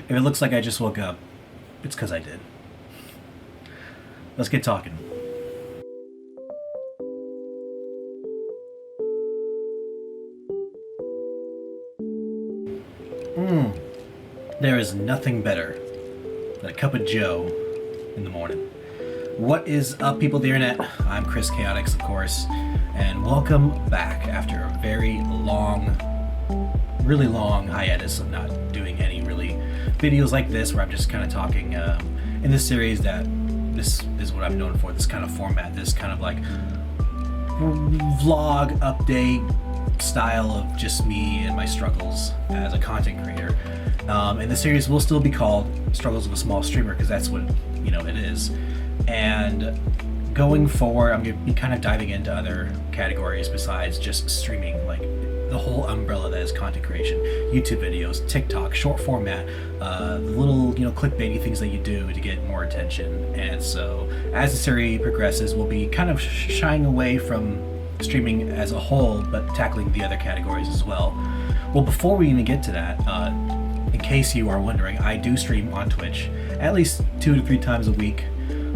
If it looks like I just woke up, it's because I did. Let's get talking. There is nothing better than a cup of joe in the morning. What is up, people of the internet? I'm ChrisChaotix, of course, and welcome back after a very long, really long hiatus of not doing any really videos like this, where I'm just kind of talking in this series. That this is what I'm known for, this kind of format, this kind of like vlog update style of just me and my struggles as a content creator. And the series will still be called Struggles of a Small Streamer, because that's what it is. And going forward, I'm going to be kind of diving into other categories besides just streaming, like the whole umbrella that is content creation: YouTube videos, TikTok, short format, the little clickbaity things that you do to get more attention. And so as the series progresses, we'll be kind of shying away from streaming as a whole, but tackling the other categories as well. Well, before we even get to that, in case you are wondering, I do stream on Twitch at least 2 to 3 times a week,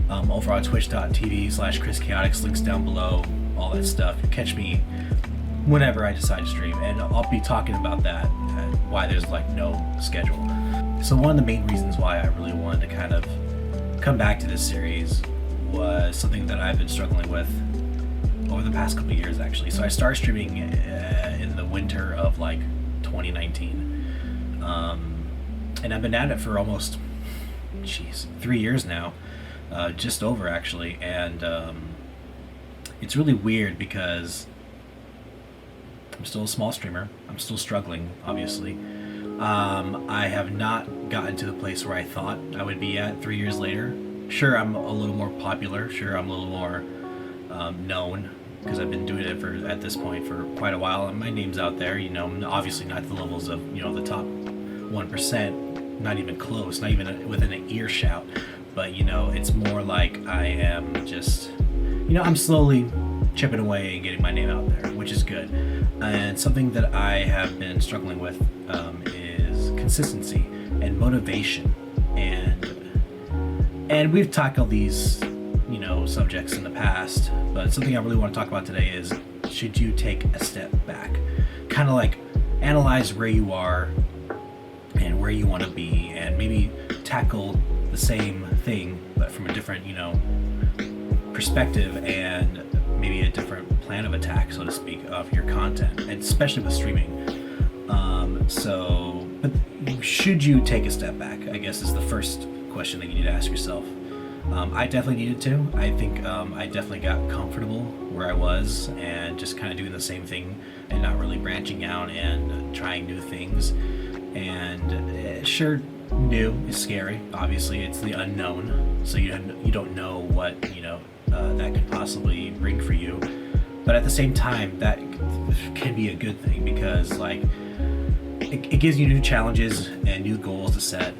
over on twitch.tv/ChrisChaotix, links down below, all that stuff. Catch me whenever I decide to stream, and I'll be talking about that, why there's like no schedule. So one of the main reasons why I really wanted to kind of come back to this series was something that I've been struggling with over the past couple of years, actually. So I started streaming in the winter of like 2019, and I've been at it for almost 3 years now, just over actually. And it's really weird because I'm still a small streamer. I'm still struggling, obviously. I have not gotten to the place where I thought I would be at 3 years later. Sure, I'm a little more popular. Sure, I'm a little more known, because I've been doing it at this point for quite a while, and my name's out there. Obviously not the levels of the top 1%, not even close, not even within an earshot. But it's more like I am just, I'm slowly chipping away and getting my name out there, which is good. And something that I have been struggling with is consistency and motivation, and we've tackled these subjects in the past, but something I really want to talk about today is, should you take a step back, kind of like analyze where you are and where you want to be, and maybe tackle the same thing but from a different perspective, and maybe a different plan of attack, so to speak, of your content, and especially with streaming. But should you take a step back, I guess, is the first question that you need to ask yourself. I definitely needed to. I think I definitely got comfortable where I was, and just kind of doing the same thing and not really branching out and trying new things. And sure, new is scary. Obviously, it's the unknown, so you don't know what that could possibly bring for you. But at the same time, that can be a good thing, because it gives you new challenges and new goals to set.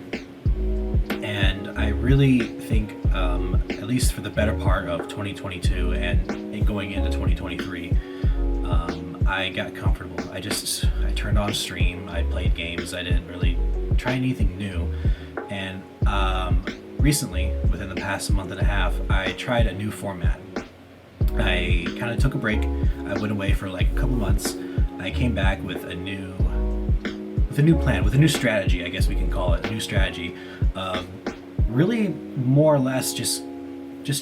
And I really think, at least for the better part of 2022 and going into 2023, I got comfortable. I turned on stream, I played games, I didn't really try anything new. And recently, within the past month and a half, I tried a new format. I kind of took a break. I went away for like a couple months. I came back with a new plan, with a new strategy, I guess we can call it, a new strategy. Really more or less just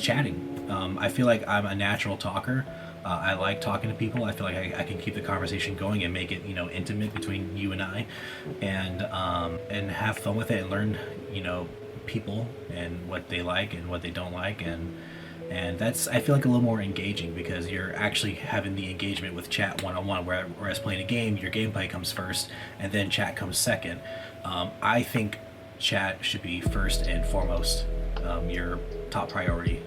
chatting. I feel like I'm a natural talker. I like talking to people. I feel like I can keep the conversation going and make it intimate between you and I, and have fun with it, and learn people and what they like and what they don't like, and that's, I feel like, a little more engaging, because you're actually having the engagement with chat one-on-one, whereas playing a game, your gameplay comes first and then chat comes second. I think chat should be first and foremost, your top priority,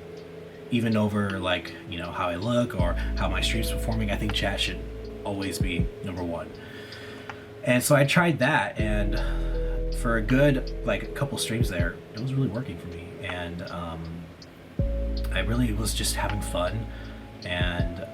even over how I look or how my stream's performing. I think chat should always be number one. And so I tried that, and for a good couple streams there, it was really working for me, and I really was just having fun, and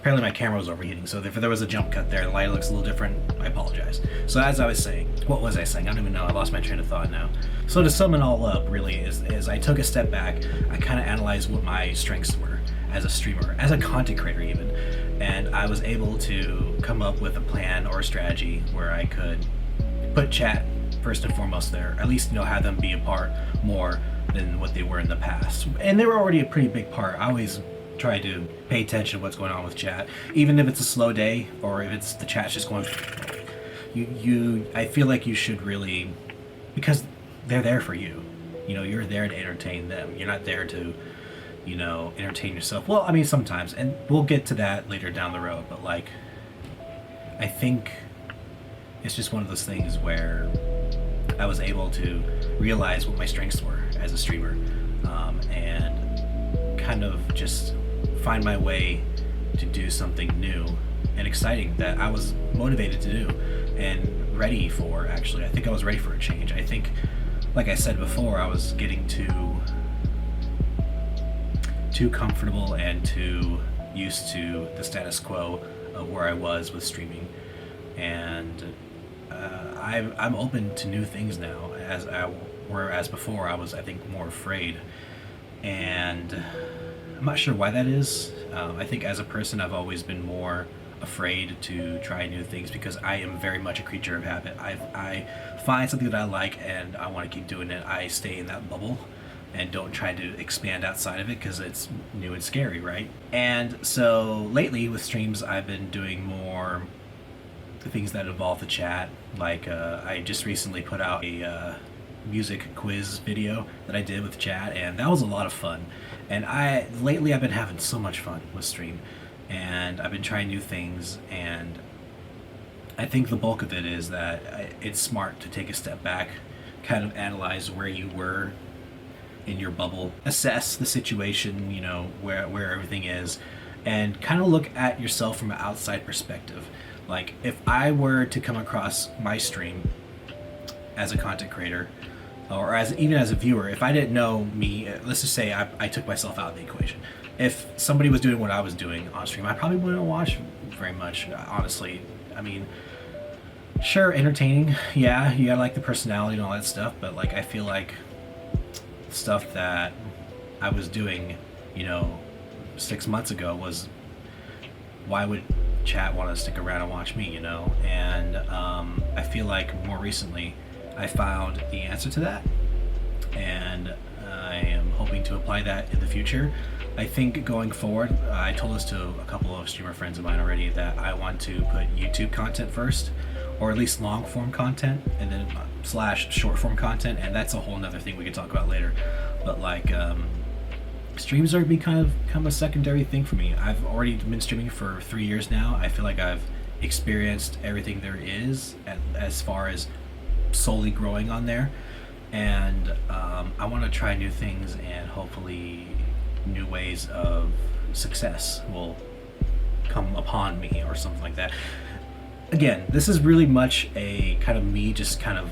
apparently my camera was overheating, so if there was a jump cut there, the light looks a little different, I apologize. So as I was saying, what was I saying? I don't even know, I lost my train of thought now. So to sum it all up, really, is I took a step back, I kind of analyzed what my strengths were as a streamer, as a content creator even, and I was able to come up with a plan or a strategy where I could put chat first and foremost there, at least, have them be a part more than what they were in the past. And they were already a pretty big part. I always try to pay attention to what's going on with chat, even if it's a slow day or if it's the chat's just going. I feel like you should really, because they're there for you. You're there to entertain them. You're not there to, entertain yourself. Well, I mean, sometimes, and we'll get to that later down the road. But I think it's just one of those things where I was able to realize what my strengths were as a streamer, and kind of just find my way to do something new and exciting that I was motivated to do and ready for. Actually, I think I was ready for a change. I think, like I said before, I was getting too comfortable and too used to the status quo of where I was with streaming, and I'm open to new things now, whereas before I was, I think, more afraid, and I'm not sure why that is. I think as a person I've always been more afraid to try new things because I am very much a creature of habit. I find something that I like and I want to keep doing it. I stay in that bubble and don't try to expand outside of it because it's new and scary, right? And so lately with streams I've been doing more things that involve the chat. I just recently put out a music quiz video that I did with chat, and that was a lot of fun. And lately I've been having so much fun with stream, and I've been trying new things, and I think the bulk of it is that it's smart to take a step back, kind of analyze where you were in your bubble, assess the situation, where everything is, and kind of look at yourself from an outside perspective. If I were to come across my stream as a content creator, or even as a viewer, if I didn't know me, let's just say I took myself out of the equation. If somebody was doing what I was doing on stream, I probably wouldn't watch very much, honestly. I mean, sure, entertaining, yeah, you gotta like the personality and all that stuff, but I feel like stuff that I was doing, 6 months ago was, why would chat want to stick around and watch me, And I feel like more recently I found the answer to that, and I am hoping to apply that in the future. I think going forward, I told this to a couple of streamer friends of mine already, that I want to put YouTube content first, or at least long form content, and then / short form content, and that's a whole nother thing we can talk about later. But streams are become a secondary thing for me. I've already been streaming for 3 years now. I feel like I've experienced everything there is as far as solely growing on there, and I want to try new things, and hopefully new ways of success will come upon me or something like that. Again, this is really much a kind of me just kind of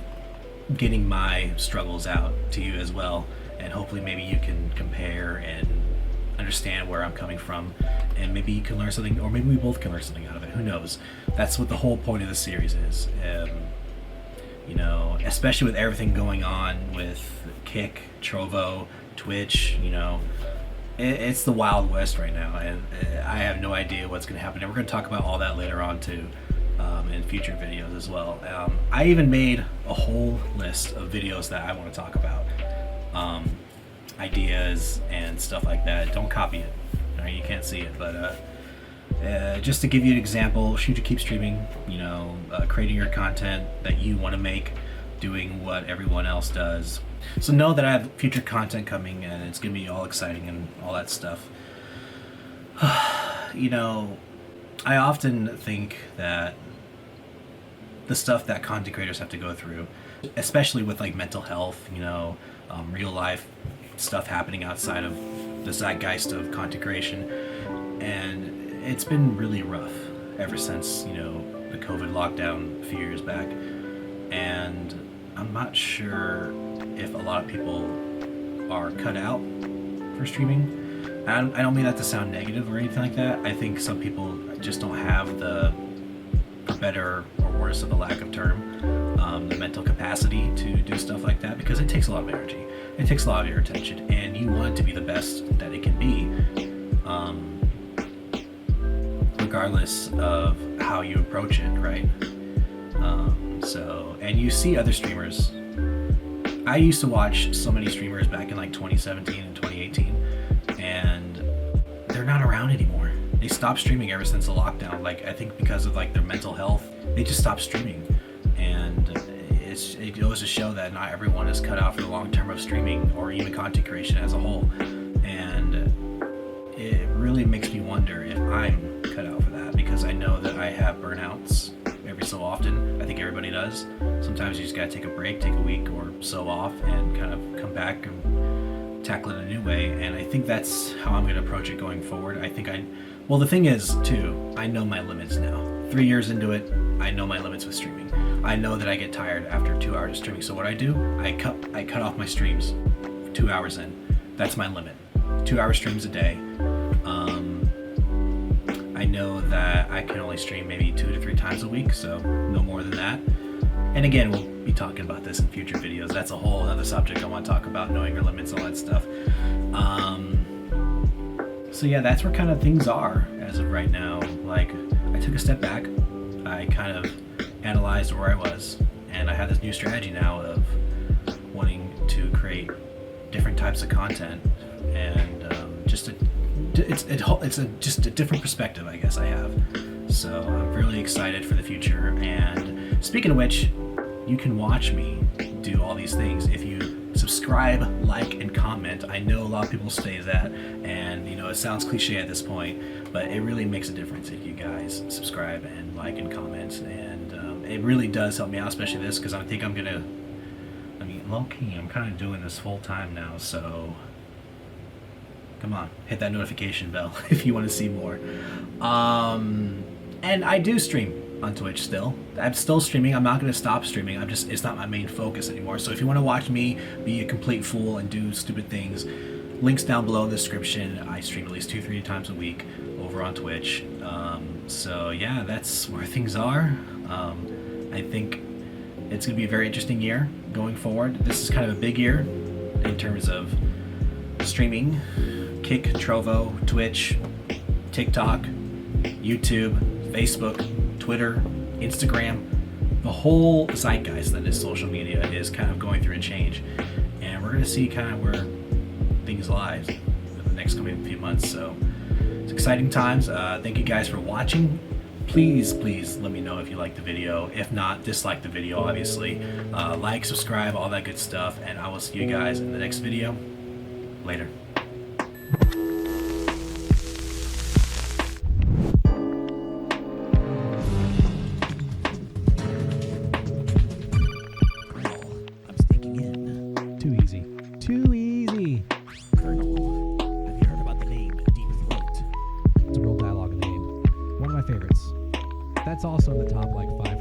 getting my struggles out to you as well, and hopefully maybe you can compare and understand where I'm coming from, and maybe you can learn something, or maybe we both can learn something out of it. Who knows? That's what the whole point of the series is. Especially with everything going on with Kick, Trovo, Twitch, it's the Wild West right now, and I have no idea what's going to happen. And we're going to talk about all that later on too, in future videos as well. I even made a whole list of videos that I want to talk about, ideas and stuff like that. Don't copy it. All right, you can't see it, but just to give you an example, should you keep streaming, creating your content that you want to make, doing what everyone else does. So know that I have future content coming, and it's going to be all exciting and all that stuff. I often think that the stuff that content creators have to go through, especially with mental health, real life stuff happening outside of the zeitgeist of content creation, and it's been really rough ever since the COVID lockdown a few years back, and I'm not sure if a lot of people are cut out for streaming. I don't mean that to sound negative or anything like that. I think some people just don't have the, for better or worse of the lack of term, the mental capacity to do stuff like that, because it takes a lot of energy. It takes a lot of your attention, and you want it to be the best that it can be, regardless of how you approach it, right? And you see other streamers. I used to watch so many streamers back in like 2017 and 2018, and they're not around anymore. They stopped streaming ever since the lockdown. Like, I think because of like their mental health, they just stopped streaming. And it goes to show that not everyone is cut out for the long term of streaming or even content creation as a whole. And it really makes me wonder if I'm cut out for that, because I know that I have burnouts every so often. I think everybody does. Sometimes you just gotta take a break, take a week or so off, and kind of come back and tackle it a new way. And I think that's how I'm gonna approach it going forward. Well, the thing is, too, I know my limits now. 3 years into it, I know my limits with streaming. I know that I get tired after 2 hours of streaming. So what I do, I cut off my streams 2 hours in. That's my limit. 2 hour streams a day. I know that I can only stream maybe 2 to 3 times a week, so no more than that. And again, we'll be talking about this in future videos. That's a whole other subject I want to talk about, knowing your limits, all that stuff. So yeah, that's where kind of things are as of right now. Like, I took a step back. I kind of analyzed where I was, and I have this new strategy now of wanting to create different types of content, and just a different perspective, I guess I have. So I'm really excited for the future. And speaking of which, you can watch me do all these things if you subscribe, like, and comment. I know a lot of people say that, and it sounds cliche at this point, but it really makes a difference if you guys subscribe and like and comment. And it really does help me out, especially this, because low-key, I'm kind of doing this full time now, so come on, hit that notification bell if you want to see more. And I do stream on Twitch still. I'm still streaming. I'm not going to stop streaming. It's not my main focus anymore. So if you want to watch me be a complete fool and do stupid things, links down below in the description. I stream at least 2-3 times a week over on Twitch. So yeah, that's where things are. I think it's going to be a very interesting year going forward. This is kind of a big year in terms of streaming. Kick, Trovo, Twitch, TikTok, YouTube, Facebook, Twitter, Instagram. The whole zeitgeist that is social media is kind of going through a change, and we're going to see kind of where things lie in the next coming few months. So it's exciting times. Thank you guys for watching. Please let me know if you like the video. If not, dislike the video, obviously. Like, subscribe, all that good stuff, and I will see you guys in the next video. Later. Too easy. Colonel, have you heard about the name Deep Throat? It's a real dialogue name. One of my favorites. That's also in the top like 5